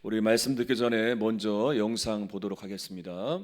우리 말씀 듣기 전에 먼저 영상 보도록 하겠습니다.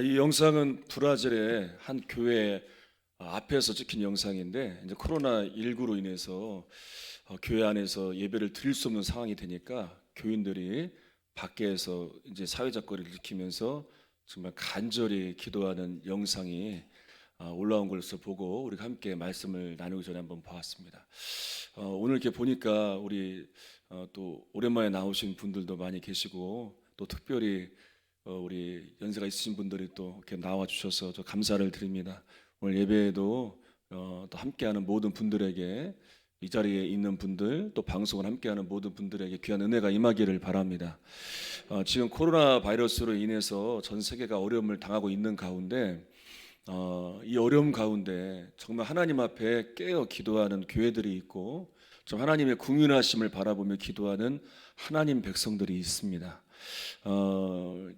이 영상은 브라질의 한 교회 앞에서 찍힌 영상인데, 이제 코로나19로 인해서 교회 안에서 예배를 드릴 수 없는 상황이 되니까 교인들이 밖에서 이제 사회적 거리를 지키면서 정말 간절히 기도하는 영상이 올라온 것을 보고 우리가 함께 말씀을 나누기 전에 한번 보았습니다. 오늘 이렇게 보니까 우리 또 오랜만에 나오신 분들도 많이 계시고, 또 특별히 우리 연세가 있으신 분들이 또 이렇게 나와 주셔서 저 감사를 드립니다. 오늘 예배에도 또 함께하는 모든 분들에게, 이 자리에 있는 분들, 또 방송을 함께하는 모든 분들에게 귀한 은혜가 임하기를 바랍니다. 지금 코로나 바이러스로 인해서 전 세계가 어려움을 당하고 있는 가운데, 이 어려움 가운데 정말 하나님 앞에 깨어 기도하는 교회들이 있고, 좀 하나님의 궁휼하심을 바라보며 기도하는 하나님 백성들이 있습니다.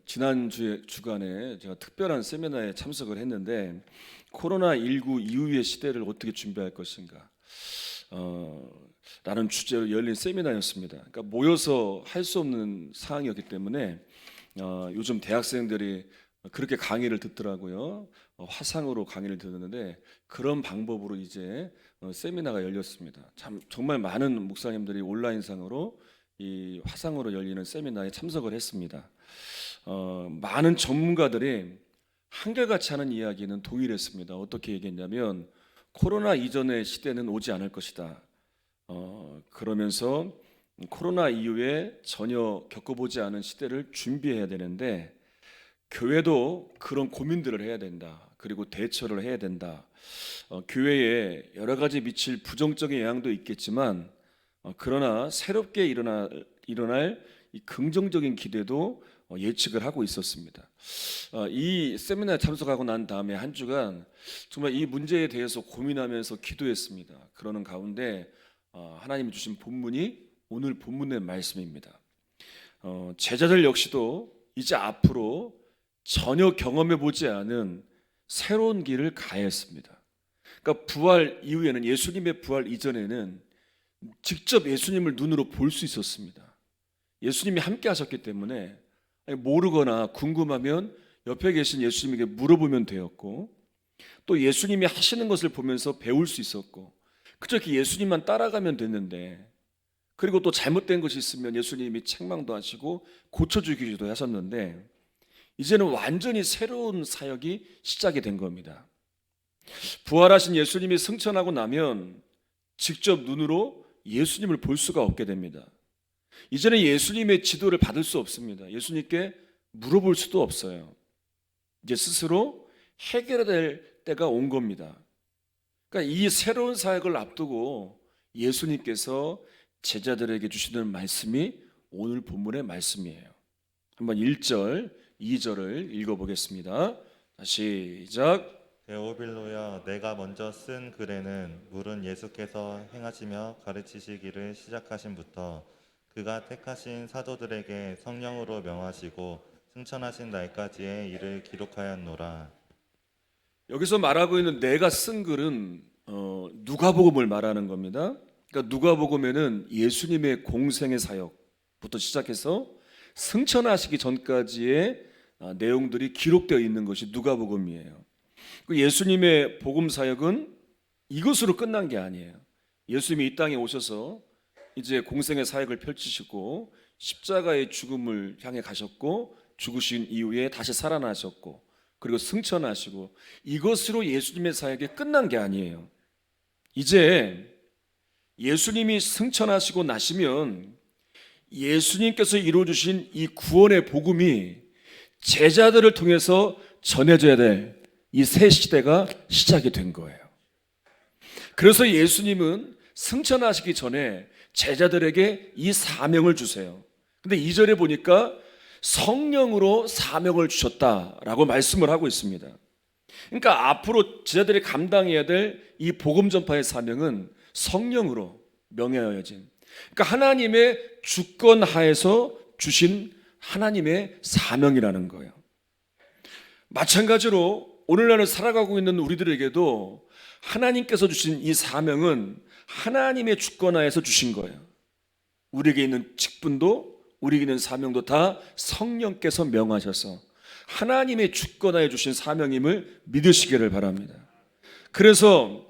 지난 주간에 제가 특별한 세미나에 참석을 했는데, 코로나19 이후의 시대를 어떻게 준비할 것인가, 라는 주제로 열린 세미나였습니다. 그러니까 모여서 할 수 없는 상황이었기 때문에 요즘 대학생들이 그렇게 강의를 듣더라고요. 화상으로 강의를 듣는데 그런 방법으로 이제 세미나가 열렸습니다. 참 정말 많은 목사님들이 온라인상으로 이 화상으로 열리는 세미나에 참석을 했습니다. 많은 전문가들이 한결같이 하는 이야기는 동일했습니다. 어떻게 얘기했냐면 코로나 이전의 시대는 오지 않을 것이다. 그러면서 코로나 이후에 전혀 겪어보지 않은 시대를 준비해야 되는데 교회도 그런 고민들을 해야 된다. 그리고 대처를 해야 된다. 교회에 여러 가지 미칠 부정적인 영향도 있겠지만 그러나 새롭게 일어날 이 긍정적인 기대도 예측을 하고 있었습니다. 이 세미나에 참석하고 난 다음에 한 주간 정말 이 문제에 대해서 고민하면서 기도했습니다. 그러는 가운데 하나님이 주신 본문이 오늘 본문의 말씀입니다. 제자들 역시도 이제 앞으로 전혀 경험해 보지 않은 새로운 길을 가야 했습니다. 그러니까 부활 이후에는, 예수님의 부활 이전에는 직접 예수님을 눈으로 볼 수 있었습니다. 예수님이 함께 하셨기 때문에 모르거나 궁금하면 옆에 계신 예수님에게 물어보면 되었고, 또 예수님이 하시는 것을 보면서 배울 수 있었고, 그저 이렇게 예수님만 따라가면 됐는데, 그리고 또 잘못된 것이 있으면 예수님이 책망도 하시고 고쳐주기도 하셨는데, 이제는 완전히 새로운 사역이 시작이 된 겁니다. 부활하신 예수님이 승천하고 나면 직접 눈으로 예수님을 볼 수가 없게 됩니다. 이제는 예수님의 지도를 받을 수 없습니다. 예수님께 물어볼 수도 없어요. 이제 스스로 해결해야 될 때가 온 겁니다. 그러니까 이 새로운 사역을 앞두고 예수님께서 제자들에게 주시는 말씀이 오늘 본문의 말씀이에요. 한번 1절, 2절을 읽어보겠습니다. 시작. 데오빌로여, 내가 먼저 쓴 글에는 물은 예수께서 행하시며 가르치시기를 시작하신부터 그가 택하신 사도들에게 성령으로 명하시고 승천하신 날까지의 일을 기록하였노라. 여기서 말하고 있는 내가 쓴 글은 누가복음을 말하는 겁니다. 그러니까 누가복음에는 예수님의 공생의 사역부터 시작해서 승천하시기 전까지의 내용들이 기록되어 있는 것이 누가복음이에요. 예수님의 복음 사역은 이것으로 끝난 게 아니에요. 예수님이 이 땅에 오셔서 이제 공생의 사역을 펼치시고 십자가의 죽음을 향해 가셨고, 죽으신 이후에 다시 살아나셨고, 그리고 승천하시고, 이것으로 예수님의 사역이 끝난 게 아니에요. 이제 예수님이 승천하시고 나시면 예수님께서 이루어주신 이 구원의 복음이 제자들을 통해서 전해져야 될 이 새 시대가 시작이 된 거예요. 그래서 예수님은 승천하시기 전에 제자들에게 이 사명을 주세요. 근데 2절에 보니까 성령으로 사명을 주셨다라고 말씀을 하고 있습니다. 그러니까 앞으로 제자들이 감당해야 될 이 복음 전파의 사명은 성령으로 명예하여진, 그러니까 하나님의 주권 하에서 주신 하나님의 사명이라는 거예요. 마찬가지로 오늘날을 살아가고 있는 우리들에게도 하나님께서 주신 이 사명은 하나님의 주권 하에서 주신 거예요. 우리에게 있는 직분도, 우리에게 있는 사명도 다 성령께서 명하셔서 하나님의 주권 하에 주신 사명임을 믿으시기를 바랍니다. 그래서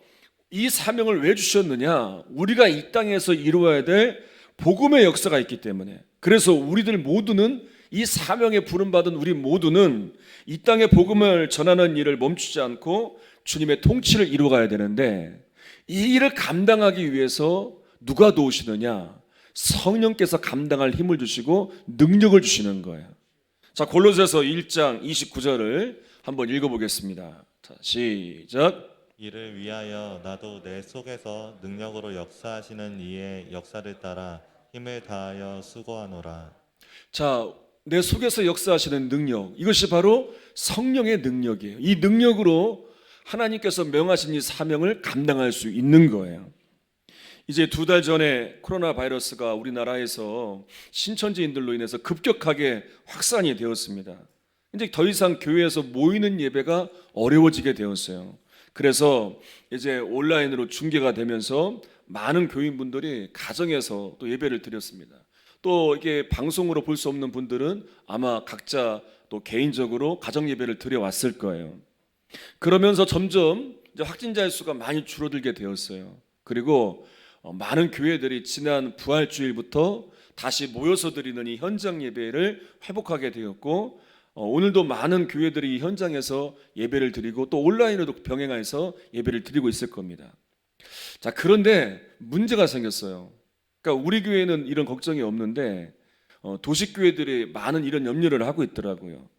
이 사명을 왜 주셨느냐? 우리가 이 땅에서 이루어야 될 복음의 역사가 있기 때문에. 그래서 우리들 모두는, 이 사명에 부름받은 우리 모두는 이 땅에 복음을 전하는 일을 멈추지 않고 주님의 통치를 이루어가야 되는데, 이 일을 감당하기 위해서 누가 도우시느냐? 성령께서 감당할 힘을 주시고 능력을 주시는 거예요. 자, 골로새서 1장 29절을 한번 읽어보겠습니다. 자, 시작. 이를 위하여 나도 내 속에서 능력으로 역사하시는 이의 역사를 따라 힘을 다하여 수고하노라. 자, 내 속에서 역사하시는 능력, 이것이 바로 성령의 능력이에요. 이 능력으로 하나님께서 명하신 이 사명을 감당할 수 있는 거예요. 이제 2달 전에 코로나 바이러스가 우리나라에서 신천지인들로 인해서 급격하게 확산이 되었습니다. 이제 더 이상 교회에서 모이는 예배가 어려워지게 되었어요. 그래서 이제 온라인으로 중계가 되면서 많은 교인분들이 가정에서 또 예배를 드렸습니다. 또 이게 방송으로 볼 수 없는 분들은 아마 각자 또 개인적으로 가정 예배를 드려왔을 거예요. 그러면서 점점 이제 확진자의 수가 많이 줄어들게 되었어요. 그리고 많은 교회들이 지난 부활주일부터 다시 모여서 드리는 이 현장 예배를 회복하게 되었고, 오늘도 많은 교회들이 이 현장에서 예배를 드리고 또 온라인으로도 병행해서 예배를 드리고 있을 겁니다. 자, 그런데 문제가 생겼어요. 그러니까 우리 교회는 이런 걱정이 없는데 도시교회들이 많은 이런 염려를 하고 있더라고요.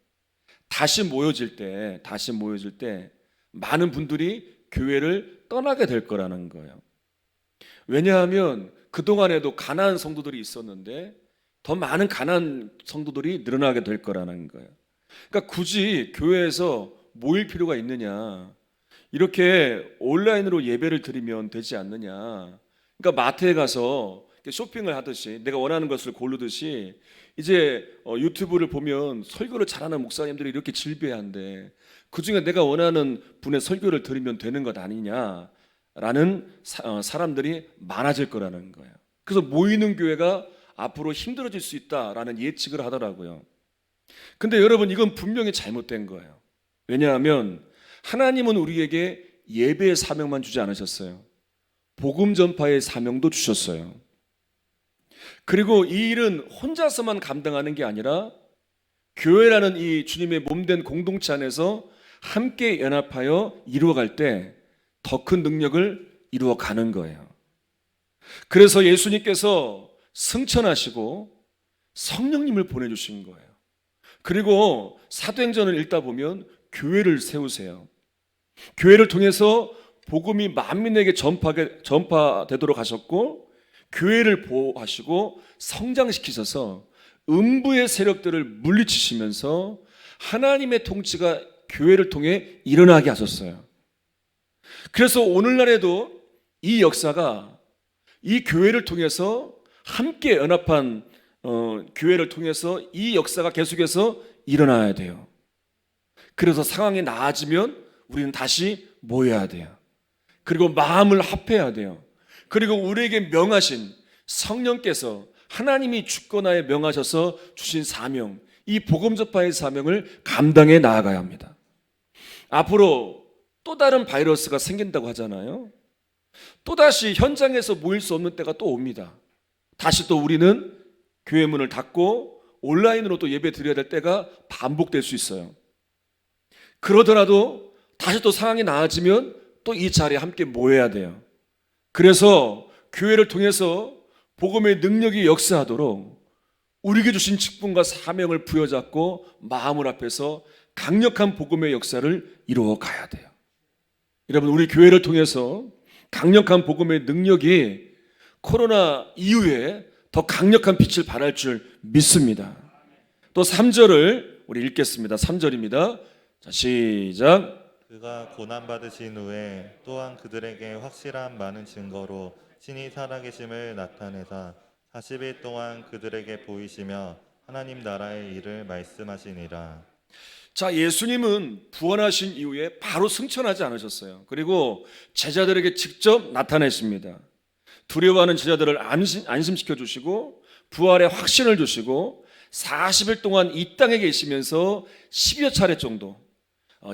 다시 모여질 때 많은 분들이 교회를 떠나게 될 거라는 거예요. 왜냐하면 그동안에도 가난한 성도들이 있었는데 더 많은 가난한 성도들이 늘어나게 될 거라는 거예요. 그러니까 굳이 교회에서 모일 필요가 있느냐, 이렇게 온라인으로 예배를 드리면 되지 않느냐. 그러니까 마트에 가서 쇼핑을 하듯이 내가 원하는 것을 고르듯이 이제 유튜브를 보면 설교를 잘하는 목사님들이 이렇게 질비한데 그중에 내가 원하는 분의 설교를 들으면 되는 것 아니냐라는 사람들이 많아질 거라는 거예요. 그래서 모이는 교회가 앞으로 힘들어질 수 있다라는 예측을 하더라고요. 근데 여러분, 이건 분명히 잘못된 거예요. 왜냐하면 하나님은 우리에게 예배의 사명만 주지 않으셨어요. 복음 전파의 사명도 주셨어요. 그리고 이 일은 혼자서만 감당하는 게 아니라 교회라는 이 주님의 몸된 공동체 안에서 함께 연합하여 이루어갈 때 더 큰 능력을 이루어가는 거예요. 그래서 예수님께서 승천하시고 성령님을 보내주신 거예요. 그리고 사도행전을 읽다 보면 교회를 세우세요. 교회를 통해서 복음이 만민에게 전파되도록 하셨고, 교회를 보호하시고 성장시키셔서 음부의 세력들을 물리치시면서 하나님의 통치가 교회를 통해 일어나게 하셨어요. 그래서 오늘날에도 이 역사가 이 교회를 통해서 함께 연합한 교회를 통해서 이 역사가 계속해서 일어나야 돼요. 그래서 상황이 나아지면 우리는 다시 모여야 돼요. 그리고 마음을 합해야 돼요. 그리고 우리에게 명하신 성령께서 하나님이 주권하에 명하셔서 주신 사명, 이 복음 전파의 사명을 감당해 나아가야 합니다. 앞으로 또 다른 바이러스가 생긴다고 하잖아요. 또다시 현장에서 모일 수 없는 때가 또 옵니다. 다시 또 우리는 교회 문을 닫고 온라인으로 또 예배 드려야 될 때가 반복될 수 있어요. 그러더라도 다시 또 상황이 나아지면 또 이 자리에 함께 모여야 돼요. 그래서 교회를 통해서 복음의 능력이 역사하도록 우리에게 주신 직분과 사명을 부여잡고 마음을 합해서 강력한 복음의 역사를 이루어 가야 돼요. 여러분, 우리 교회를 통해서 강력한 복음의 능력이 코로나 이후에 더 강력한 빛을 발할 줄 믿습니다. 또 3절을 우리 읽겠습니다. 3절입니다. 자, 시작. 그가 고난받으신 후에 또한 그들에게 확실한 많은 증거로 신이 살아계심을 나타내사 40일 동안 그들에게 보이시며 하나님 나라의 일을 말씀하시니라. 자, 예수님은 부활하신 이후에 바로 승천하지 않으셨어요. 그리고 제자들에게 직접 나타내십니다. 두려워하는 제자들을 안심시켜 주시고 부활의 확신을 주시고 40일 동안 이 땅에 계시면서 10여 차례 정도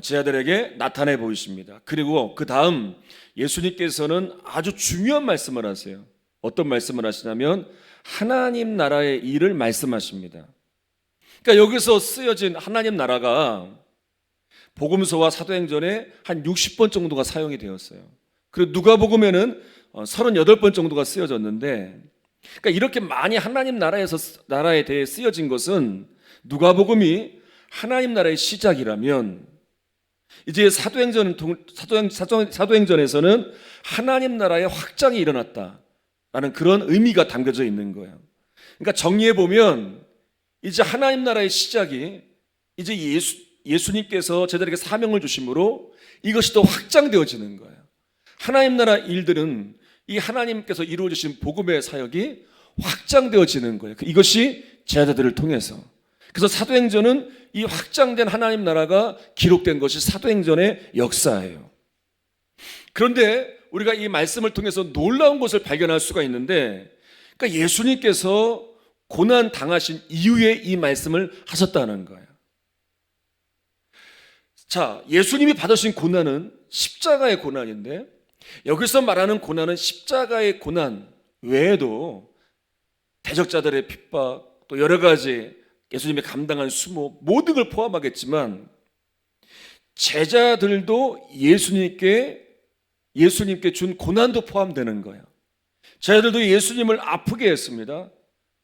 제자들에게 나타내 보이십니다. 그리고 그 다음 예수님께서는 아주 중요한 말씀을 하세요. 어떤 말씀을 하시냐면 하나님 나라의 일을 말씀하십니다. 그러니까 여기서 쓰여진 하나님 나라가 복음서와 사도행전에 한 60번 정도가 사용이 되었어요. 그리고 누가복음에는 38번 정도가 쓰여졌는데, 그러니까 이렇게 많이 하나님 나라에 대해 쓰여진 것은 누가복음이 하나님 나라의 시작이라면 이제 사도행전에서는 하나님 나라의 확장이 일어났다라는 그런 의미가 담겨져 있는 거예요. 그러니까 정리해 보면 이제 하나님 나라의 시작이 이제 예수님께서 제자들에게 사명을 주심으로 이것이 또 확장되어지는 거예요. 하나님 나라 일들은 이 하나님께서 이루어 주신 복음의 사역이 확장되어지는 거예요. 이것이 제자들을 통해서. 그래서 사도행전은 이 확장된 하나님 나라가 기록된 것이 사도행전의 역사예요. 그런데 우리가 이 말씀을 통해서 놀라운 것을 발견할 수가 있는데, 그러니까 예수님께서 고난 당하신 이후에 이 말씀을 하셨다는 거예요. 자, 예수님이 받으신 고난은 십자가의 고난인데, 여기서 말하는 고난은 십자가의 고난 외에도 대적자들의 핍박, 또 여러 가지 예수님이 감당한 수모, 모든 걸 포함하겠지만 제자들도 예수님께 준 고난도 포함되는 거예요. 제자들도 예수님을 아프게 했습니다.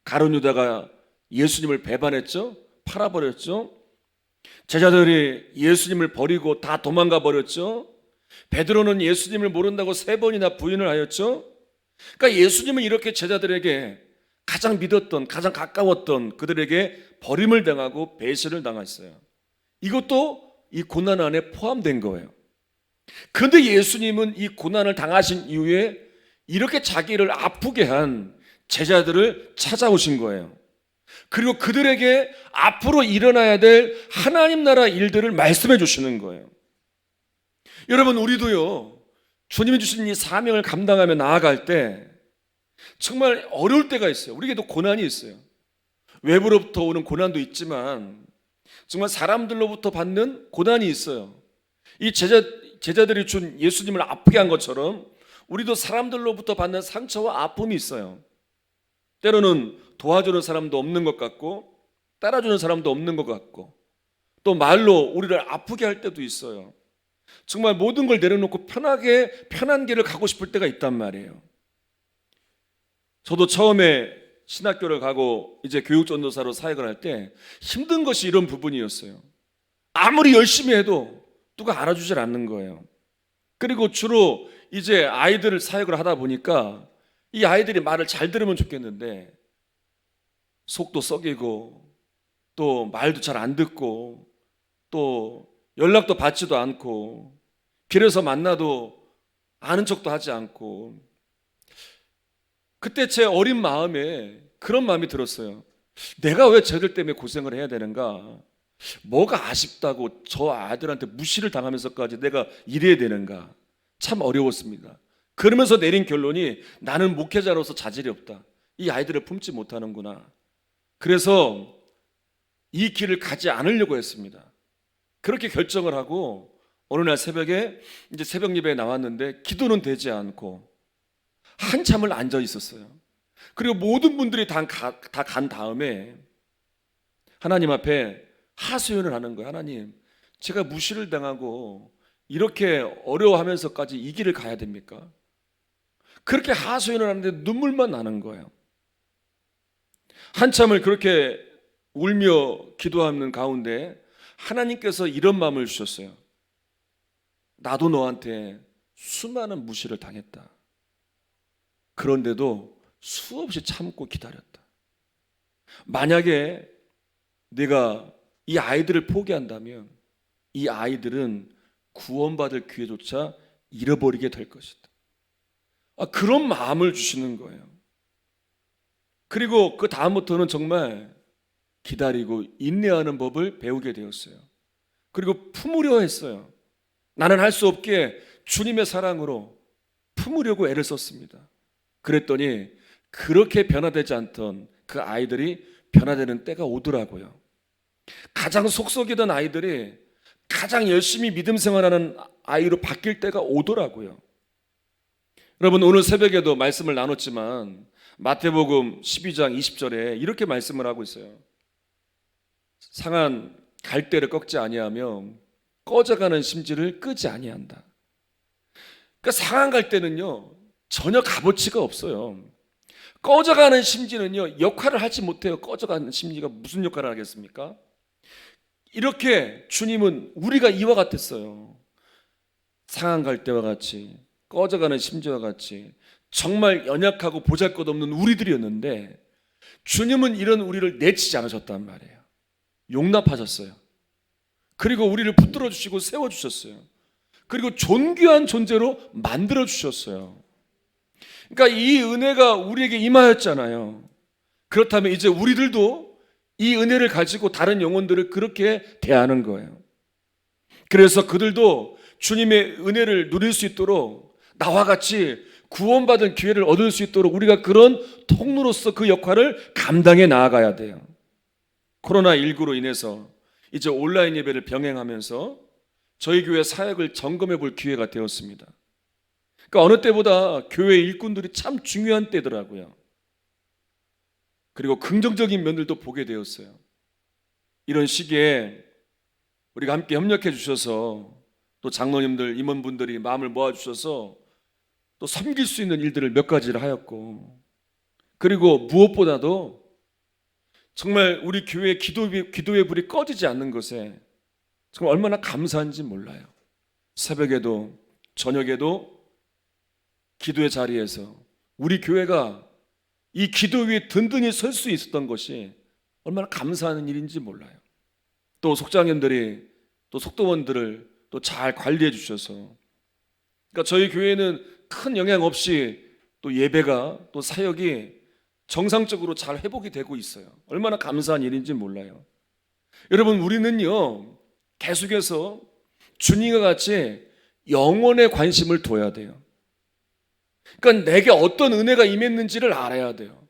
가룟 유다가 예수님을 배반했죠. 팔아버렸죠. 제자들이 예수님을 버리고 다 도망가 버렸죠. 베드로는 예수님을 모른다고 3번이나 부인을 하였죠. 그러니까 예수님은 이렇게 제자들에게 가장 믿었던, 가장 가까웠던 그들에게 버림을 당하고 배신을 당했어요. 이것도 이 고난 안에 포함된 거예요. 그런데 예수님은 이 고난을 당하신 이후에 이렇게 자기를 아프게 한 제자들을 찾아오신 거예요. 그리고 그들에게 앞으로 일어나야 될 하나님 나라 일들을 말씀해 주시는 거예요. 여러분, 우리도요, 주님이 주신 이 사명을 감당하며 나아갈 때 정말 어려울 때가 있어요. 우리에게도 고난이 있어요. 외부로부터 오는 고난도 있지만 정말 사람들로부터 받는 고난이 있어요. 이 제자들이 준 예수님을 아프게 한 것처럼 우리도 사람들로부터 받는 상처와 아픔이 있어요. 때로는 도와주는 사람도 없는 것 같고 따라주는 사람도 없는 것 같고 또 말로 우리를 아프게 할 때도 있어요. 정말 모든 걸 내려놓고 편한 길을 가고 싶을 때가 있단 말이에요. 저도 처음에 신학교를 가고 이제 교육전도사로 사역을 할 때 힘든 것이 이런 부분이었어요. 아무리 열심히 해도 누가 알아주질 않는 거예요. 그리고 주로 이제 아이들 사역을 하다 보니까 이 아이들이 말을 잘 들으면 좋겠는데 속도 썩이고 또 말도 잘 안 듣고 또 연락도 받지도 않고 길에서 만나도 아는 척도 하지 않고, 그때 제 어린 마음에 그런 마음이 들었어요. 내가 왜 쟤들 때문에 고생을 해야 되는가? 뭐가 아쉽다고 저 아들한테 무시를 당하면서까지 내가 이래야 되는가? 참 어려웠습니다. 그러면서 내린 결론이 나는 목회자로서 자질이 없다. 이 아이들을 품지 못하는구나. 그래서 이 길을 가지 않으려고 했습니다. 그렇게 결정을 하고 어느 날 새벽에 이제 새벽 예배에 나왔는데 기도는 되지 않고 한참을 앉아 있었어요. 그리고 모든 분들이 다 간 다음에 하나님 앞에 하소연을 하는 거예요. 하나님, 제가 무시를 당하고 이렇게 어려워하면서까지 이 길을 가야 됩니까? 그렇게 하소연을 하는데 눈물만 나는 거예요. 한참을 그렇게 울며 기도하는 가운데 하나님께서 이런 마음을 주셨어요. 나도 너한테 수많은 무시를 당했다. 그런데도 수없이 참고 기다렸다. 만약에 내가 이 아이들을 포기한다면 이 아이들은 구원받을 기회조차 잃어버리게 될 것이다. 그런 마음을 주시는 거예요. 그리고 그 다음부터는 정말 기다리고 인내하는 법을 배우게 되었어요. 그리고 품으려 했어요. 나는 할 수 없게 주님의 사랑으로 품으려고 애를 썼습니다. 그랬더니 그렇게 변화되지 않던 그 아이들이 변화되는 때가 오더라고요. 가장 속썩이던 아이들이 가장 열심히 믿음 생활하는 아이로 바뀔 때가 오더라고요. 여러분, 오늘 새벽에도 말씀을 나눴지만 마태복음 12장 20절에 이렇게 말씀을 하고 있어요. 상한 갈대를 꺾지 아니하며 꺼져가는 심지를 끄지 아니한다. 그러니까 상한 갈대는요 전혀 값어치가 없어요. 꺼져가는 심지는요 역할을 하지 못해요. 꺼져가는 심지가 무슨 역할을 하겠습니까? 이렇게 주님은 우리가 이와 같았어요. 상한 갈대와 같이 꺼져가는 심지와 같이 정말 연약하고 보잘것없는 우리들이었는데 주님은 이런 우리를 내치지 않으셨단 말이에요. 용납하셨어요. 그리고 우리를 붙들어 주시고 세워 주셨어요. 그리고 존귀한 존재로 만들어 주셨어요. 그러니까 이 은혜가 우리에게 임하였잖아요. 그렇다면 이제 우리들도 이 은혜를 가지고 다른 영혼들을 그렇게 대하는 거예요. 그래서 그들도 주님의 은혜를 누릴 수 있도록 나와 같이 구원받은 기회를 얻을 수 있도록 우리가 그런 통로로서 그 역할을 감당해 나아가야 돼요. 코로나19로 인해서 이제 온라인 예배를 병행하면서 저희 교회 사역을 점검해 볼 기회가 되었습니다. 그러니까 어느 때보다 교회 일꾼들이 참 중요한 때더라고요. 그리고 긍정적인 면들도 보게 되었어요. 이런 시기에 우리가 함께 협력해 주셔서 또 장로님들, 임원분들이 마음을 모아주셔서 또 섬길 수 있는 일들을 몇 가지를 하였고, 그리고 무엇보다도 정말 우리 교회의 기도의 불이 꺼지지 않는 것에 정말 얼마나 감사한지 몰라요. 새벽에도 저녁에도 기도의 자리에서 우리 교회가 이 기도 위에 든든히 설 수 있었던 것이 얼마나 감사한 일인지 몰라요. 또 속장님들이 또 속도원들을 또 잘 관리해 주셔서, 그러니까 저희 교회는 큰 영향 없이 또 예배가 또 사역이 정상적으로 잘 회복이 되고 있어요. 얼마나 감사한 일인지 몰라요. 여러분, 우리는요 계속해서 주님과 같이 영혼에 관심을 둬야 돼요. 그러니까 내게 어떤 은혜가 임했는지를 알아야 돼요.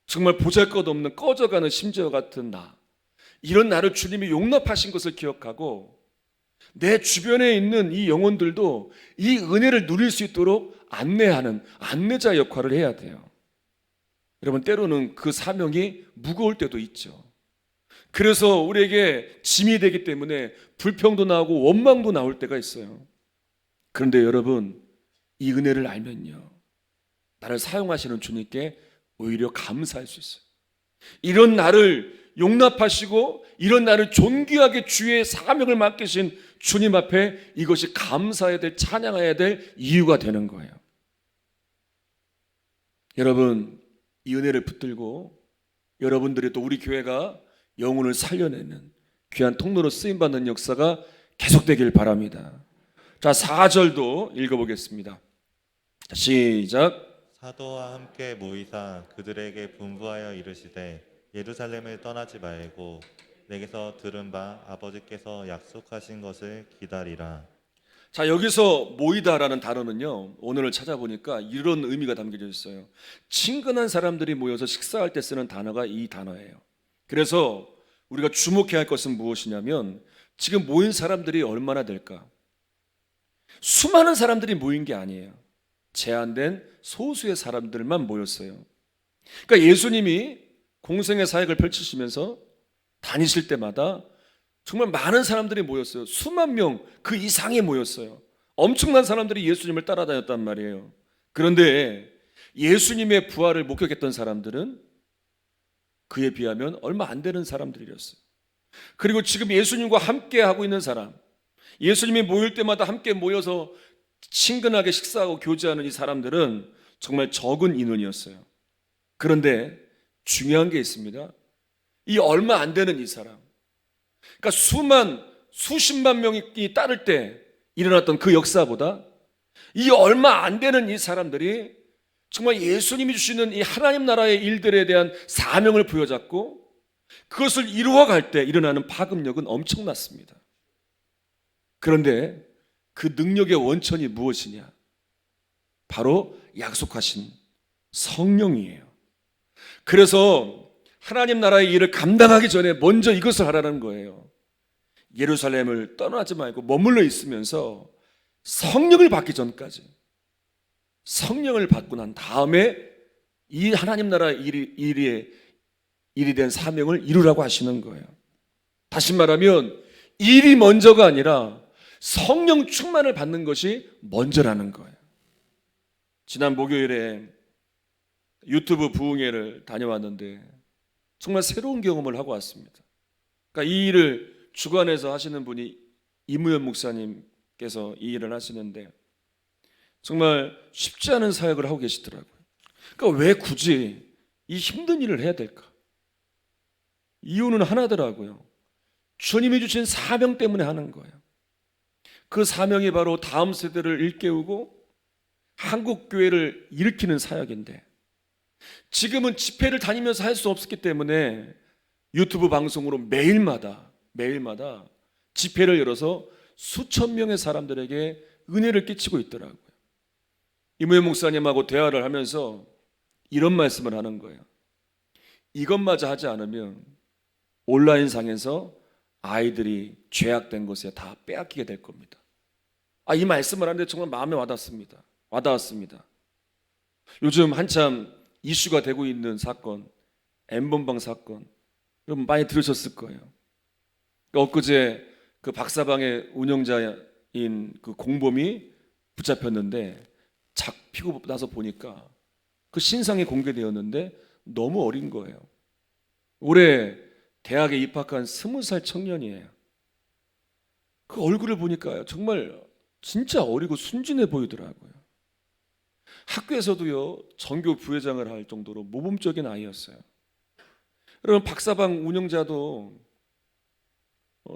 정말 보잘것없는 꺼져가는 심지어 같은 나, 이런 나를 주님이 용납하신 것을 기억하고 내 주변에 있는 이 영혼들도 이 은혜를 누릴 수 있도록 안내하는 안내자 역할을 해야 돼요. 여러분, 때로는 그 사명이 무거울 때도 있죠. 그래서 우리에게 짐이 되기 때문에 불평도 나오고 원망도 나올 때가 있어요. 그런데 여러분, 이 은혜를 알면요, 나를 사용하시는 주님께 오히려 감사할 수 있어요. 이런 나를 용납하시고 이런 나를 존귀하게 주의 사명을 맡기신 주님 앞에 이것이 감사해야 될, 찬양해야 될 이유가 되는 거예요. 여러분, 이 은혜를 붙들고 여러분들이 또 우리 교회가 영혼을 살려내는 귀한 통로로 쓰임받는 역사가 계속되길 바랍니다. 자, 4절도 읽어보겠습니다. 시작. 사도와 함께 모이사 그들에게 분부하여 이르시되 예루살렘을 떠나지 말고 내게서 들은 바 아버지께서 약속하신 것을 기다리라. 자, 여기서 모이다라는 단어는요, 오늘을 찾아보니까 이런 의미가 담겨져 있어요. 친근한 사람들이 모여서 식사할 때 쓰는 단어가 이 단어예요. 그래서 우리가 주목해야 할 것은 무엇이냐면, 지금 모인 사람들이 얼마나 될까? 수많은 사람들이 모인 게 아니에요. 제한된 소수의 사람들만 모였어요. 그러니까 예수님이 공생의 사역을 펼치시면서 다니실 때마다 정말 많은 사람들이 모였어요. 수만 명 그 이상이 모였어요. 엄청난 사람들이 예수님을 따라다녔단 말이에요. 그런데 예수님의 부활을 목격했던 사람들은 그에 비하면 얼마 안 되는 사람들이었어요. 그리고 지금 예수님과 함께 하고 있는 사람, 예수님이 모일 때마다 함께 모여서 친근하게 식사하고 교제하는 이 사람들은 정말 적은 인원이었어요. 그런데 중요한 게 있습니다. 이 얼마 안 되는 이 사람, 그러니까 수십만 명이 따를 때 일어났던 그 역사보다 이 얼마 안 되는 이 사람들이 정말 예수님이 주시는 이 하나님 나라의 일들에 대한 사명을 부여잡고 그것을 이루어갈 때 일어나는 파급력은 엄청났습니다. 그런데 그 능력의 원천이 무엇이냐? 바로 약속하신 성령이에요. 그래서 하나님 나라의 일을 감당하기 전에 먼저 이것을 하라는 거예요. 예루살렘을 떠나지 말고 머물러 있으면서 성령을 받기 전까지, 성령을 받고 난 다음에 이 하나님 나라의 일이 된 사명을 이루라고 하시는 거예요. 다시 말하면 일이 먼저가 아니라 성령 충만을 받는 것이 먼저라는 거예요. 지난 목요일에 유튜브 부흥회를 다녀왔는데 정말 새로운 경험을 하고 왔습니다. 그러니까 이 일을 주관해서 하시는 분이 이무현 목사님께서 이 일을 하시는데 정말 쉽지 않은 사역을 하고 계시더라고요. 그러니까 왜 굳이 이 힘든 일을 해야 될까? 이유는 하나더라고요. 주님이 주신 사명 때문에 하는 거예요. 그 사명이 바로 다음 세대를 일깨우고 한국 교회를 일으키는 사역인데, 지금은 집회를 다니면서 할 수 없었기 때문에 유튜브 방송으로 매일마다 집회를 열어서 수천 명의 사람들에게 은혜를 끼치고 있더라고요. 이무현 목사님하고 대화를 하면서 이런 말씀을 하는 거예요. 이것마저 하지 않으면 온라인상에서 아이들이 죄악된 것에 다 빼앗기게 될 겁니다. 이 말씀을 하는데 정말 마음에 와닿았습니다. 요즘 한참 이슈가 되고 있는 사건, N번방 사건, 여러분 많이 들으셨을 거예요. 엊그제 그 박사방의 운영자인 그 공범이 붙잡혔는데 잡히고 나서 보니까 그 신상이 공개되었는데 너무 어린 거예요. 올해 대학에 입학한 20살 청년이에요. 그 얼굴을 보니까 정말 진짜 어리고 순진해 보이더라고요. 학교에서도요, 전교 부회장을 할 정도로 모범적인 아이였어요. 여러분, 박사방 운영자도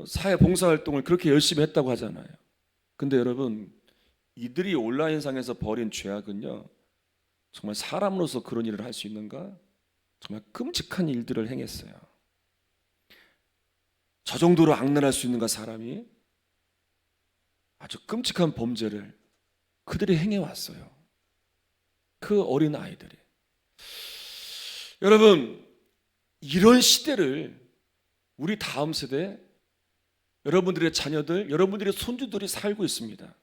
사회 봉사활동을 그렇게 열심히 했다고 하잖아요. 근데 여러분, 이들이 온라인상에서 벌인 죄악은요, 정말 사람으로서 그런 일을 할 수 있는가? 정말 끔찍한 일들을 행했어요. 저 정도로 악랄할 수 있는가, 사람이? 아주 끔찍한 범죄를 그들이 행해왔어요. 그 어린 아이들이. 여러분, 이런 시대를 우리 다음 세대, 여러분들의 자녀들, 여러분들의 손주들이 살고 있습니다.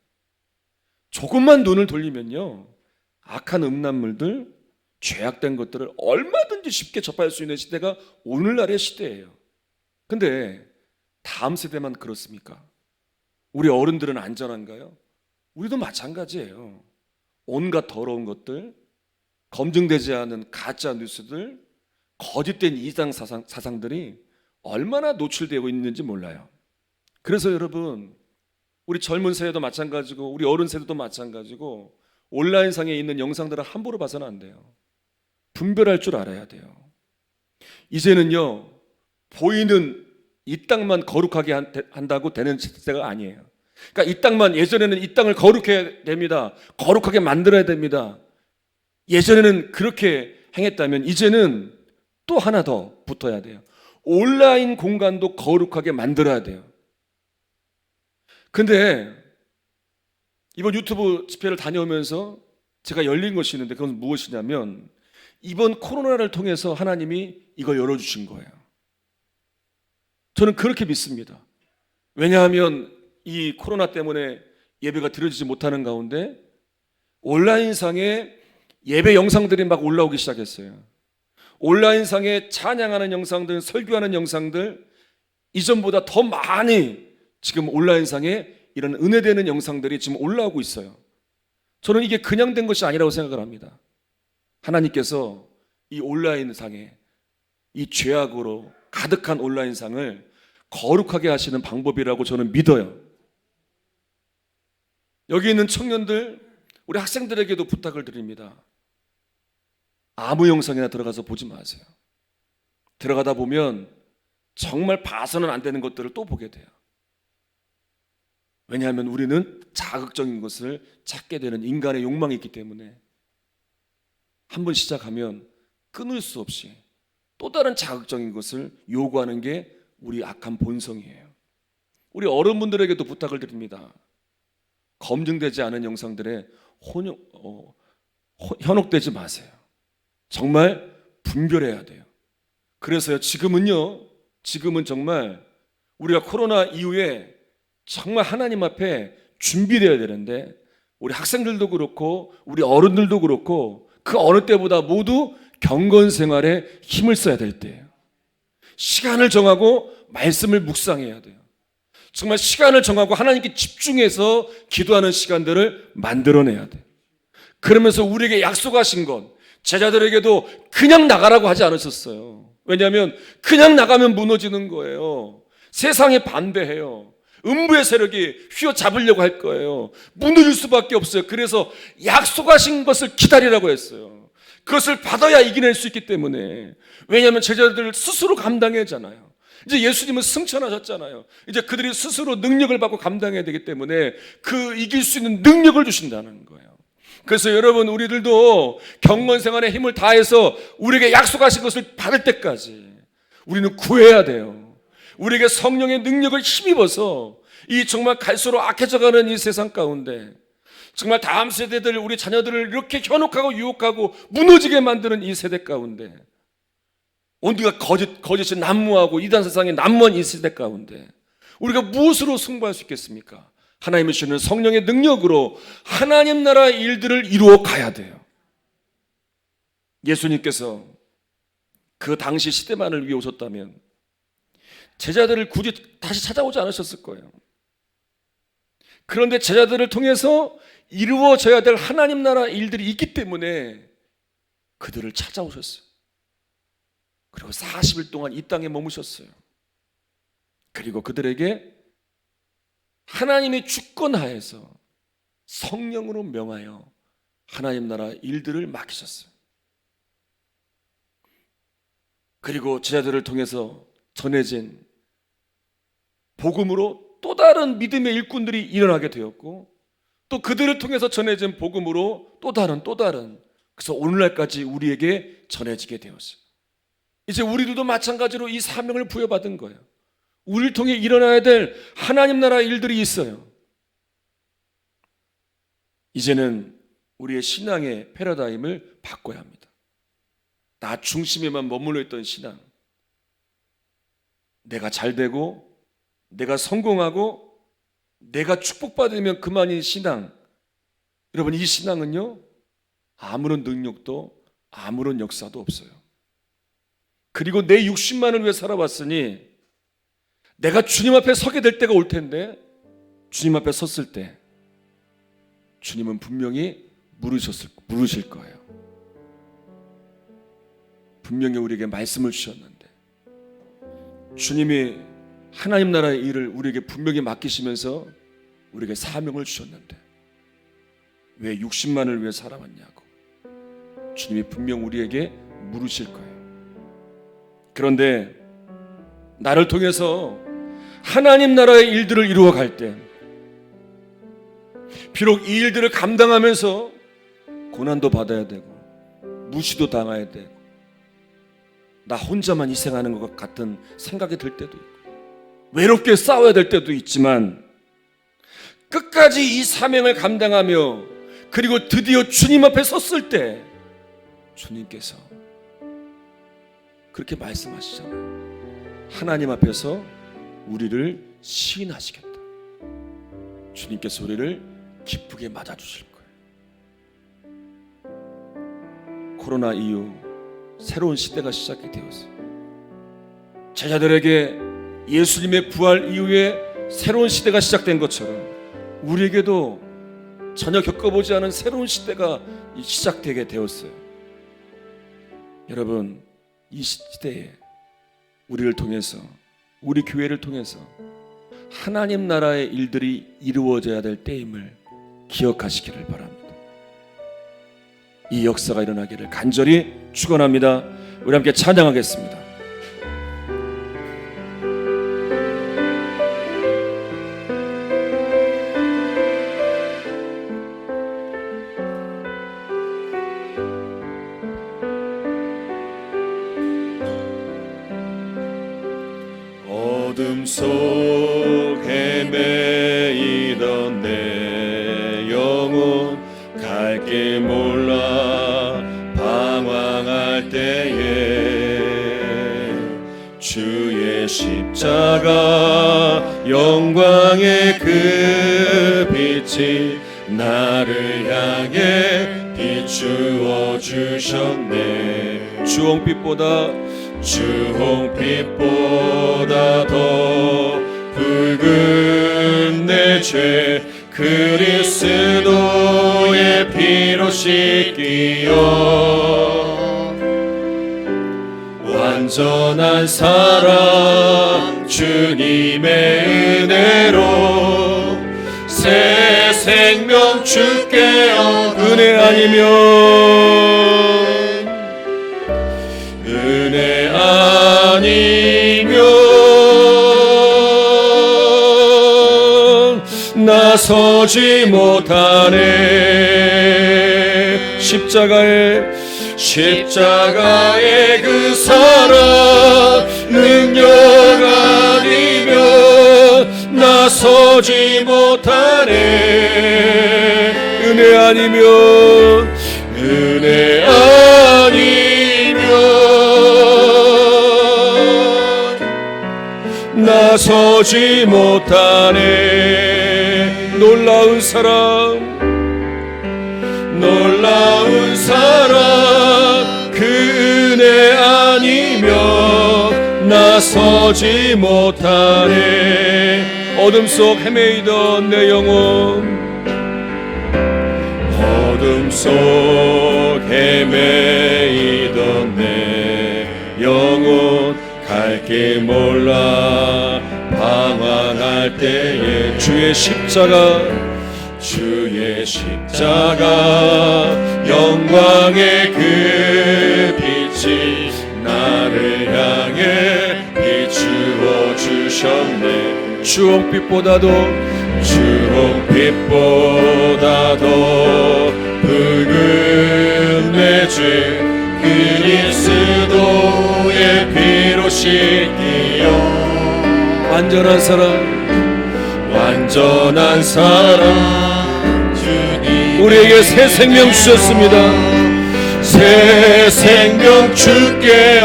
조금만 눈을 돌리면요, 악한 음란물들, 죄악된 것들을 얼마든지 쉽게 접할 수 있는 시대가 오늘날의 시대예요. 근데 다음 세대만 그렇습니까? 우리 어른들은 안전한가요? 우리도 마찬가지예요. 온갖 더러운 것들, 검증되지 않은 가짜 뉴스들, 거짓된 이상 사상들이 얼마나 노출되고 있는지 몰라요. 그래서 여러분, 우리 젊은 세대도 마찬가지고 우리 어른 세대도 마찬가지고 온라인상에 있는 영상들을 함부로 봐서는 안 돼요. 분별할 줄 알아야 돼요. 이제는요, 보이는 이 땅만 거룩하게 한다고 되는 시대가 아니에요. 그러니까 이 땅만, 예전에는 이 땅을 거룩해야 됩니다. 거룩하게 만들어야 됩니다. 예전에는 그렇게 행했다면 이제는 또 하나 더 붙어야 돼요. 온라인 공간도 거룩하게 만들어야 돼요. 근데 이번 유튜브 집회를 다녀오면서 제가 열린 것이 있는데 그건 무엇이냐면 이번 코로나를 통해서 하나님이 이걸 열어주신 거예요. 저는 그렇게 믿습니다. 왜냐하면 이 코로나 때문에 예배가 드려지지 못하는 가운데 온라인상에 예배 영상들이 막 올라오기 시작했어요. 온라인상에 찬양하는 영상들, 설교하는 영상들, 이전보다 더 많이 지금 온라인상에 이런 은혜되는 영상들이 지금 올라오고 있어요. 저는 이게 그냥 된 것이 아니라고 생각을 합니다. 하나님께서 이 온라인상에 이 죄악으로 가득한 온라인상을 거룩하게 하시는 방법이라고 저는 믿어요. 여기 있는 청년들, 우리 학생들에게도 부탁을 드립니다. 아무 영상이나 들어가서 보지 마세요. 들어가다 보면 정말 봐서는 안 되는 것들을 또 보게 돼요. 왜냐하면 우리는 자극적인 것을 찾게 되는 인간의 욕망이 있기 때문에 한번 시작하면 끊을 수 없이 또 다른 자극적인 것을 요구하는 게 우리 악한 본성이에요. 우리 어른분들에게도 부탁을 드립니다. 검증되지 않은 영상들에 현혹되지 마세요. 정말 분별해야 돼요. 그래서요, 지금은 정말 우리가 코로나 이후에 정말 하나님 앞에 준비되어야 되는데 우리 학생들도 그렇고 우리 어른들도 그렇고 그 어느 때보다 모두 경건 생활에 힘을 써야 될 때예요. 시간을 정하고 말씀을 묵상해야 돼요. 정말 시간을 정하고 하나님께 집중해서 기도하는 시간들을 만들어내야 돼요. 그러면서 우리에게 약속하신 것, 제자들에게도 그냥 나가라고 하지 않으셨어요. 왜냐하면 그냥 나가면 무너지는 거예요. 세상에 반대해요. 음부의 세력이 휘어잡으려고 할 거예요. 무너질 수밖에 없어요. 그래서 약속하신 것을 기다리라고 했어요. 그것을 받아야 이겨낼 수 있기 때문에. 왜냐하면 제자들 스스로 감당해야잖아요. 이제 예수님은 승천하셨잖아요. 이제 그들이 스스로 능력을 받고 감당해야 되기 때문에 그 이길 수 있는 능력을 주신다는 거예요. 그래서 여러분, 우리들도 경건 생활에 힘을 다해서 우리에게 약속하신 것을 받을 때까지 우리는 구해야 돼요. 우리에게 성령의 능력을 힘입어서 이 정말 갈수록 악해져가는 이 세상 가운데 정말 다음 세대들, 우리 자녀들을 이렇게 현혹하고 유혹하고 무너지게 만드는 이 세대 가운데, 온갖 거짓이 난무하고 이단 세상에 난무한 이 세대 가운데 우리가 무엇으로 승부할 수 있겠습니까? 하나님이 주시는 성령의 능력으로 하나님 나라의 일들을 이루어 가야 돼요. 예수님께서 그 당시 시대만을 위해 오셨다면 제자들을 굳이 다시 찾아오지 않으셨을 거예요. 그런데 제자들을 통해서 이루어져야 될 하나님 나라 일들이 있기 때문에 그들을 찾아오셨어요. 그리고 40일 동안 이 땅에 머무셨어요. 그리고 그들에게 하나님의 주권하에서 성령으로 명하여 하나님 나라 일들을 맡기셨어요. 그리고 제자들을 통해서 전해진 복음으로 또 다른 믿음의 일꾼들이 일어나게 되었고, 또 그들을 통해서 전해진 복음으로 또 다른 그래서 오늘날까지 우리에게 전해지게 되었어요. 이제 우리들도 마찬가지로 이 사명을 부여받은 거예요. 우리를 통해 일어나야 될 하나님 나라 일들이 있어요. 이제는 우리의 신앙의 패러다임을 바꿔야 합니다. 나 중심에만 머물러 있던 신앙, 내가 잘되고 내가 성공하고 내가 축복받으면 그만인 신앙, 여러분 이 신앙은요 아무런 능력도 아무런 역사도 없어요. 그리고 내 육신만을 위해 살아왔으니 내가 주님 앞에 서게 될 때가 올 텐데, 주님 앞에 섰을 때 주님은 분명히 물으실 거예요. 분명히 우리에게 말씀을 주셨는데, 주님이 하나님 나라의 일을 우리에게 분명히 맡기시면서 우리에게 사명을 주셨는데 왜 육신만을 위해 살아왔냐고 주님이 분명 우리에게 물으실 거예요. 그런데 나를 통해서 하나님 나라의 일들을 이루어 갈 때, 비록 이 일들을 감당하면서 고난도 받아야 되고 무시도 당해야 되고 나 혼자만 희생하는 것 같은 생각이 들 때도 있고 외롭게 싸워야 될 때도 있지만, 끝까지 이 사명을 감당하며 그리고 드디어 주님 앞에 섰을 때 주님께서 그렇게 말씀하시잖아요. 하나님 앞에서 우리를 시인하시겠다. 주님께서 우리를 기쁘게 맞아주실 거예요. 코로나 이후 새로운 시대가 시작이 되었어요. 제자들에게 예수님의 부활 이후에 새로운 시대가 시작된 것처럼 우리에게도 전혀 겪어보지 않은 새로운 시대가 시작되게 되었어요. 여러분, 이 시대에 우리를 통해서, 우리 교회를 통해서 하나님 나라의 일들이 이루어져야 될 때임을 기억하시기를 바랍니다. 이 역사가 일어나기를 간절히 축원합니다. 우리 함께 찬양하겠습니다. 어둠 속에 매이던 내 영혼 갈 길 몰라 방황할 때에 주의 십자가 영광의 그 빛이 나를 향해 비추어 주셨네. 주홍빛보다 더 붉은 내 죄 그리스도의 피로 씻기어 완전한 사랑 주님의 은혜로 새 생명 주께 은혜 아니면 나서지 못하네. 십자가의 그 사랑 능력 아니면 나서지 못하네. 은혜 아니면 은혜 아니면 나서지 못하네. 놀라운 사랑, 놀라운 사랑, 그 은혜 아니면 나서지 못하네. 어둠 속 헤매이던 내 영혼, 어둠 속 헤매이던 내 영혼, 갈 길 몰라 방황할 때에 주의 십자가, 주의 십자가, 영광의 그 빛이 나를 향해 비추어 주셨네. 주홍빛보다도 붉은 내 죄 그리스도의 피로 씻기어 완전한 사랑, 완전한 사랑, 주님 우리에게 새 생명 주셨습니다. 새 생명 주께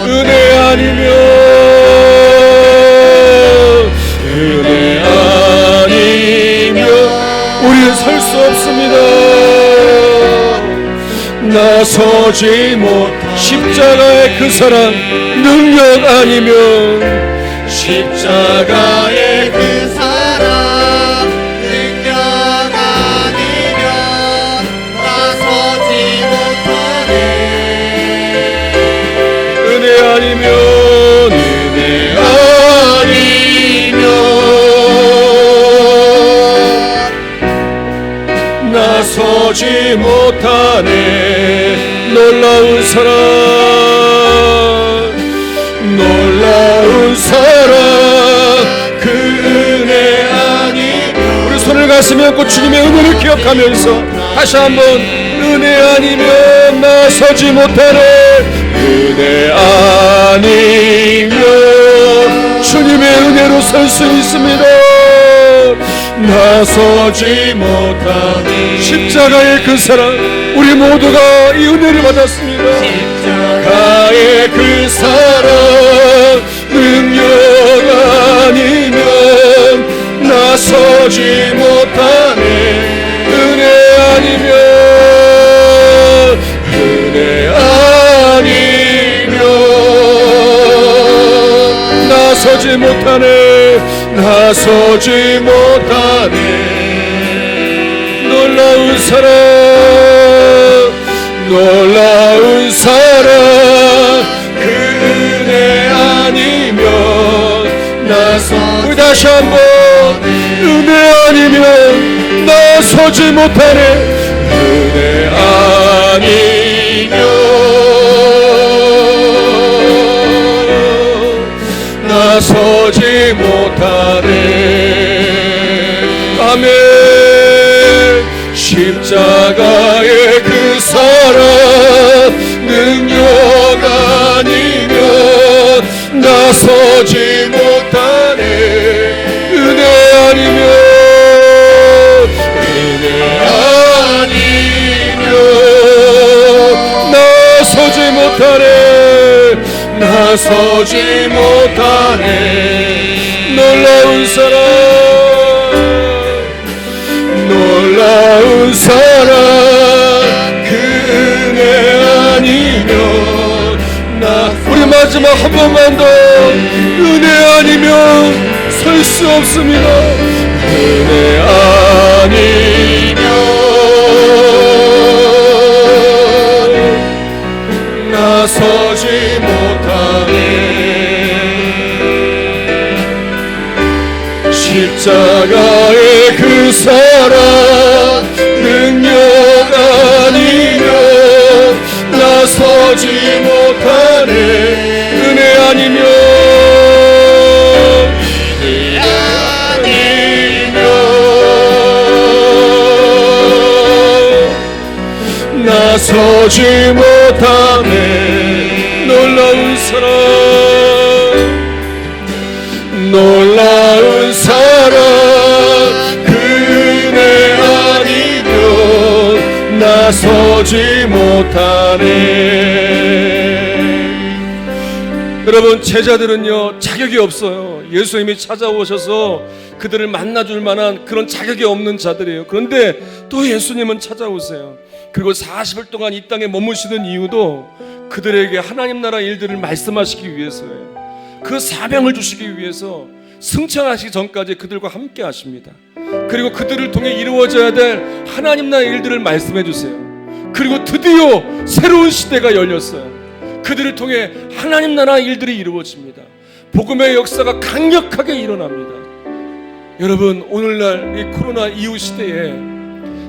은혜 아니면, 은혜 아니면 우리는 설 수 없습니다. 나서지 못 십자가의 그 사랑, 능력 아니면 십자가의 그 사랑 능력 아니면 나서지 못하네. 은혜 아니면, 은혜 아니면 나서지 못하네. 놀라운 사랑, 놀라운 사랑, 그 은혜 아니면 우리 손을 가슴에 얹고 주님의 은혜를 기억하면서 다시 한번 은혜 아니면 나서지 못하네. 은혜 아니면 주님의 은혜로 설 수 있습니다. 나서지 못하니 십자가의 그 사랑, 우리 모두가 이 은혜를 받았습니다. 십자가의 그 사랑, 능력 아니면 나서지 못하네. 은혜 아니면, 은혜 아니면 나서지 못하네. 나서지 못하네. 놀라운 사랑, 놀라운 사랑, 그 은혜 아니면 우리 다시 한번 은혜 아니면 나서지 못하네. 은혜 아니면 나서지 못하네. 아멘. 십자가의 그 사랑, 능력 아니면 나서지 못하네. 은혜 아니면, 은혜 아니면 나서지 못하네. 나서지 못하네. 놀라운 사랑, 놀라운 사랑, 그 은혜 아니면 우리 마지막 한 번만 더 은혜 아니면 설 수 없습니다. 은혜 아니면 나서지 못하네. 십자가의 그 사랑, 능력 아니면 나서지 못하네. 은혜 아니면, 은혜 아니면 나서지 못하네. 놀라운 사랑, 놀라운 사랑, 그 은혜 아니면 나서지 못하네. 여러분, 제자들은요 자격이 없어요. 예수님이 찾아오셔서 그들을 만나줄 만한 그런 자격이 없는 자들이에요. 그런데 또 예수님은 찾아오세요. 그리고 40일 동안 이 땅에 머무시는 이유도 그들에게 하나님 나라 일들을 말씀하시기 위해서예요. 그 사명을 주시기 위해서 승천하시기 전까지 그들과 함께 하십니다. 그리고 그들을 통해 이루어져야 될 하나님 나라의 일들을 말씀해 주세요. 그리고 드디어 새로운 시대가 열렸어요. 그들을 통해 하나님 나라의 일들이 이루어집니다. 복음의 역사가 강력하게 일어납니다. 여러분, 오늘날 이 코로나 이후 시대에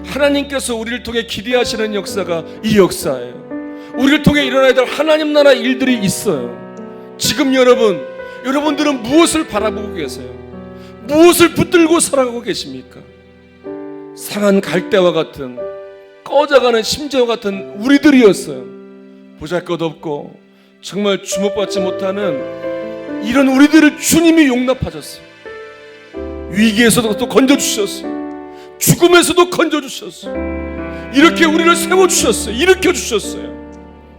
하나님께서 우리를 통해 기대하시는 역사가 이 역사예요. 우리를 통해 일어나야 될 하나님 나라 일들이 있어요. 지금 여러분들은 무엇을 바라보고 계세요? 무엇을 붙들고 살아가고 계십니까? 상한 갈대와 같은, 꺼져가는 심지와 같은 우리들이었어요. 보잘것없고 정말 주목받지 못하는 이런 우리들을 주님이 용납하셨어요. 위기에서도 또 건져주셨어요. 죽음에서도 건져주셨어요. 이렇게 우리를 세워주셨어요. 일으켜주셨어요.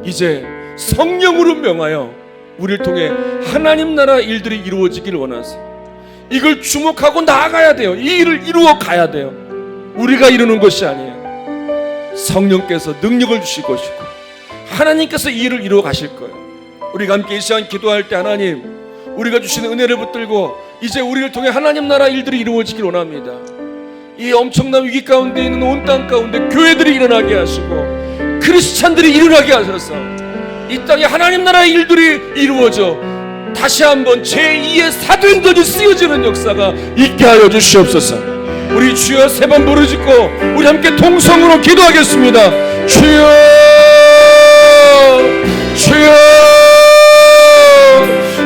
이제 성령으로 명하여 우리를 통해 하나님 나라 일들이 이루어지기를 원하세요. 이걸 주목하고 나아가야 돼요. 이 일을 이루어 가야 돼요. 우리가 이루는 것이 아니에요. 성령께서 능력을 주실 것이고 하나님께서 이 일을 이루어 가실 거예요. 우리가 함께 이 시간 기도할 때 하나님, 우리가 주신 은혜를 붙들고 이제 우리를 통해 하나님 나라 일들이 이루어지길 원합니다. 이 엄청난 위기 가운데 있는 온 땅 가운데 교회들이 일어나게 하시고 크리스찬들이 일어나게 하셔서 이 땅에 하나님 나라의 일들이 이루어져 다시 한번 제2의 사도행전이 쓰여지는 역사가 있게 하여 주시옵소서. 우리 주여 세 번 부르짖고 우리 함께 통성으로 기도하겠습니다. 주여, 주여,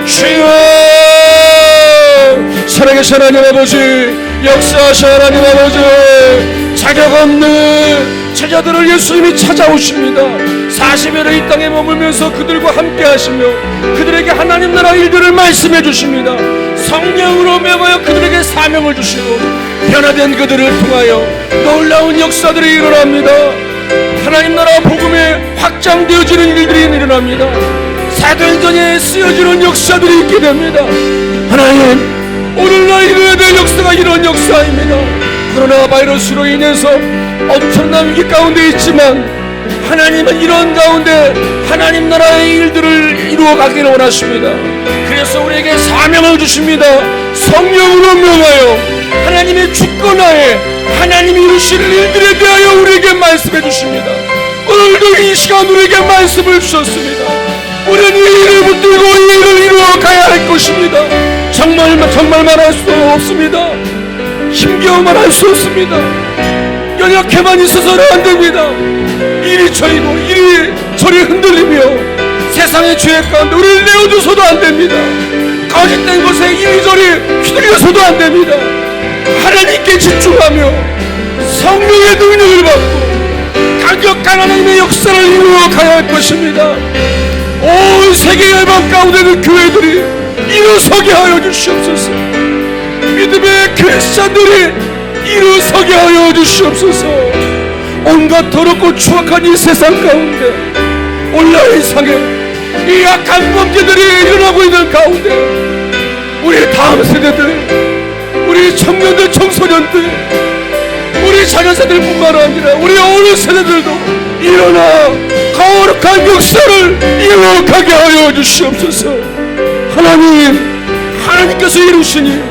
주여. 살아계신 하나님 아버지, 역사하신 하나님 아버지, 자격 없는 제자들을 예수님이 찾아오십니다. 40일을 이 땅에 머물면서 그들과 함께 하시며 그들에게 하나님 나라 일들을 말씀해 주십니다. 성령으로 명하여 그들에게 사명을 주시고 변화된 그들을 통하여 놀라운 역사들이 일어납니다. 하나님 나라 복음에 확장되어지는 일들이 일어납니다. 사도행전에 쓰여지는 역사들이 있게 됩니다. 하나님, 오늘날 일어나야 될 역사가 이런 역사입니다. 코로나 바이러스로 인해서 엄청난 위기 가운데 있지만 하나님은 이런 가운데 하나님 나라의 일들을 이루어 가기를 원하십니다. 그래서 우리에게 사명을 주십니다. 성령으로 명하여 하나님의 주권하에 하나님이 이루실 일들에 대하여 우리에게 말씀해 주십니다. 오늘도 이 시간 우리에게 말씀을 주셨습니다. 우리는 이 일을 붙들고 이 일을 이루어 가야 할 것입니다. 정말 말할 수 없습니다. 힘겨워만 할 수 없습니다. 연약해만 있어서는 안 됩니다. 이리 저리고 이리 저리 흔들리며 세상의 죄 가운데 우리를 내어줘서도 안 됩니다. 거짓된 것에 이리저리 휘둘려서도 안 됩니다. 하나님께 집중하며 성령의 능력을 받고 강력한 하나님의 역사를 이루어 가야 할 것입니다. 온 세계 열방 가운데 있는 교회들이 일어서게 하여 주시옵소서. 믿음의 크리스찬들이 일어서게 하여 주시옵소서. 온갖 더럽고 추악한 이 세상 가운데 온라인상에 이 악한 범죄들이 일어나고 있는 가운데 우리 다음 세대들, 우리 청년들, 청소년들, 우리 자녀세들 뿐만 아니라 우리 어느 세대들도 일어나 거룩한 역사를 이루어가게 하여 주시옵소서. 하나님께서 이루시니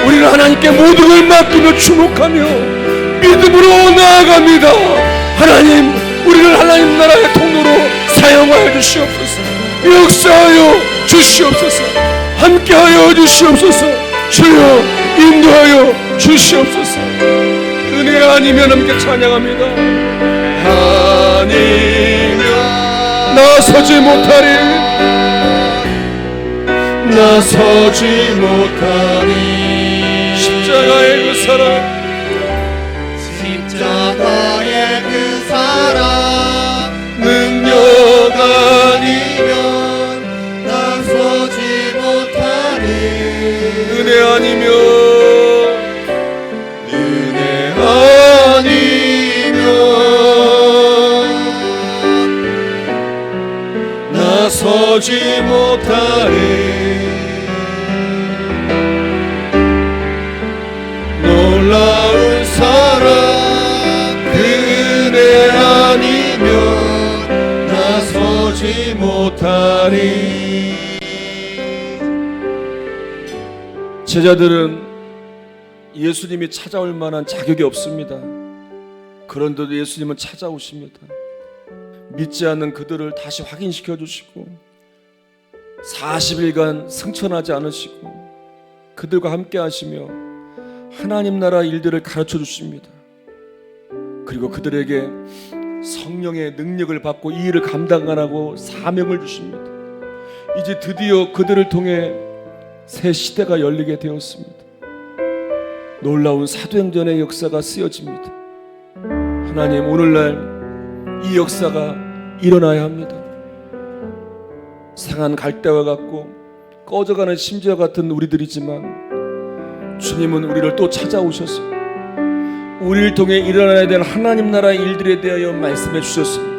우리는 하나님께 모든 걸 맡기며 주목하며 믿음으로 나아갑니다. 하나님, 우리를 하나님 나라의 통로로 사용하여 주시옵소서. 역사하여 주시옵소서. 함께하여 주시옵소서. 주여 인도하여 주시옵소서. 은혜 아니면 함께 찬양합니다. 아니면 나서지 못하리, 나서지 못하리. 십자가의 그 사랑, 십자가의 그 사랑 능력 아니면 나서지 못하리. 은혜 아니면, 은혜 아니면 하리. 제자들은 예수님이 찾아올 만한 자격이 없습니다. 그런데도 예수님은 찾아오십니다. 믿지 않는 그들을 다시 확인시켜 주시고 40일간 승천하지 않으시고 그들과 함께 하시며 하나님 나라 일들을 가르쳐 주십니다. 그리고 그들에게 성령의 능력을 받고 이 일을 감당하라고 사명을 주십니다. 이제 드디어 그들을 통해 새 시대가 열리게 되었습니다. 놀라운 사도행전의 역사가 쓰여집니다. 하나님, 오늘날 이 역사가 일어나야 합니다. 상한 갈대와 같고 꺼져가는 심지와 같은 우리들이지만 주님은 우리를 또 찾아오셔서 우리를 통해 일어나야 될 하나님 나라의 일들에 대하여 말씀해 주셨습니다.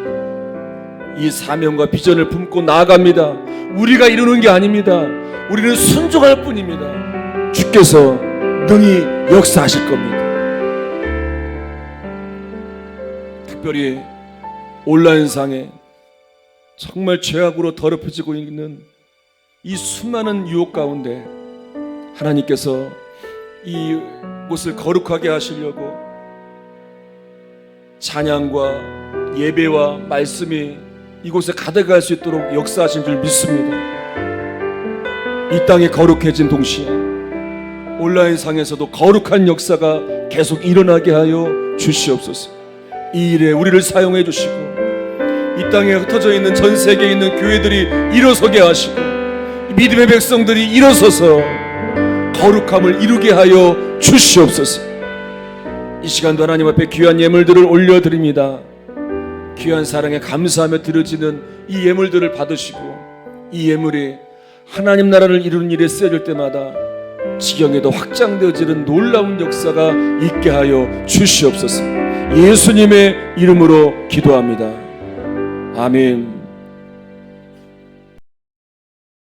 이 사명과 비전을 품고 나아갑니다. 우리가 이루는 게 아닙니다. 우리는 순종할 뿐입니다. 주께서 능히 역사하실 겁니다. 특별히 온라인상에 정말 죄악으로 더럽혀지고 있는 이 수많은 유혹 가운데 하나님께서 이곳을 거룩하게 하시려고 찬양과 예배와 말씀이 이곳에 가득할 수 있도록 역사하신 줄 믿습니다. 이 땅이 거룩해진 동시에 온라인상에서도 거룩한 역사가 계속 일어나게 하여 주시옵소서. 이 일에 우리를 사용해 주시고 이 땅에 흩어져 있는 전 세계에 있는 교회들이 일어서게 하시고 믿음의 백성들이 일어서서 거룩함을 이루게 하여 주시옵소서. 이 시간도 하나님 앞에 귀한 예물들을 올려드립니다. 귀한 사랑에 감사하며 드려지는 이 예물들을 받으시고 이 예물이 하나님 나라를 이루는 일에 쓰여질 때마다 지경에도 확장되어지는 놀라운 역사가 있게 하여 주시옵소서. 예수님의 이름으로 기도합니다. 아멘.